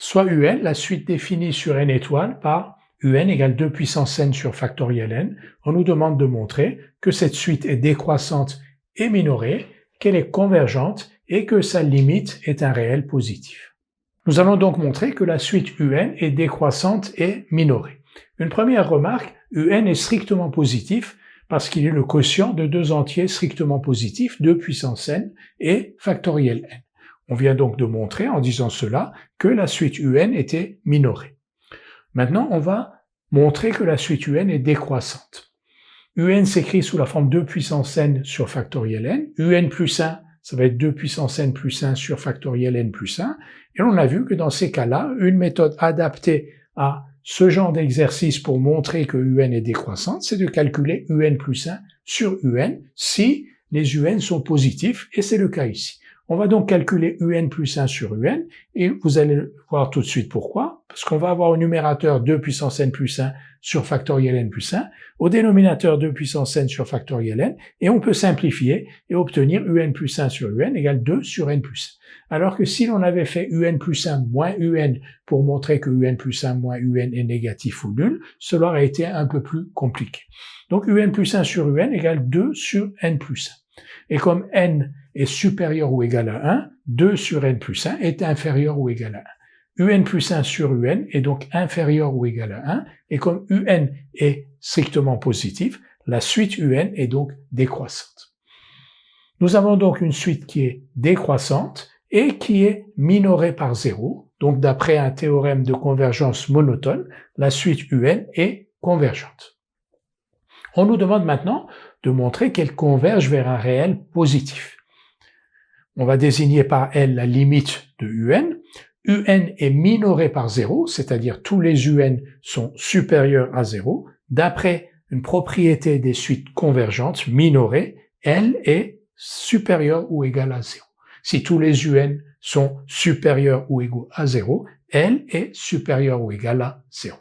soit UN, la suite définie sur n étoiles par UN égale 2 puissance n sur factoriel n. On nous demande de montrer que cette suite est décroissante et minorée, qu'elle est convergente et que sa limite est un réel positif. Nous allons donc montrer que la suite UN est décroissante et minorée. Une première remarque, UN est strictement positif parce qu'il est le quotient de deux entiers strictement positifs, 2 puissance n et factoriel n. On vient donc de montrer en disant cela que la suite UN était minorée. Maintenant, on va montrer que la suite UN est décroissante. UN s'écrit sous la forme 2 puissance n sur factoriel n. UN plus 1, ça va être 2 puissance n plus 1 sur factoriel n plus 1. Et on a vu que dans ces cas-là, une méthode adaptée à ce genre d'exercice pour montrer que UN est décroissante, c'est de calculer UN plus 1 sur UN si les UN sont positifs, et c'est le cas ici. On va donc calculer UN plus 1 sur UN, et vous allez voir tout de suite pourquoi, parce qu'on va avoir au numérateur 2 puissance n plus 1 sur factoriel n plus 1, au dénominateur 2 puissance n sur factoriel n, et on peut simplifier et obtenir UN plus 1 sur UN égale 2 sur n plus 1. Alors que si l'on avait fait UN plus 1 moins UN pour montrer que UN plus 1 moins UN est négatif ou nul, cela aurait été un peu plus compliqué. Donc UN plus 1 sur UN égale 2 sur n plus 1. Et comme n est supérieur ou égal à 1, 2 sur n plus 1 est inférieur ou égal à 1. UN plus 1 sur UN est donc inférieur ou égal à 1, et comme UN est strictement positif, la suite UN est donc décroissante. Nous avons donc une suite qui est décroissante et qui est minorée par 0. Donc d'après un théorème de convergence monotone, la suite UN est convergente. On nous demande maintenant de montrer qu'elle converge vers un réel positif. On va désigner par L la limite de UN. UN est minoré par 0, c'est-à-dire tous les UN sont supérieurs à 0. D'après une propriété des suites convergentes minorées, L est supérieur ou égal à 0. Si tous les UN sont supérieurs ou égaux à 0, L est supérieur ou égal à 0.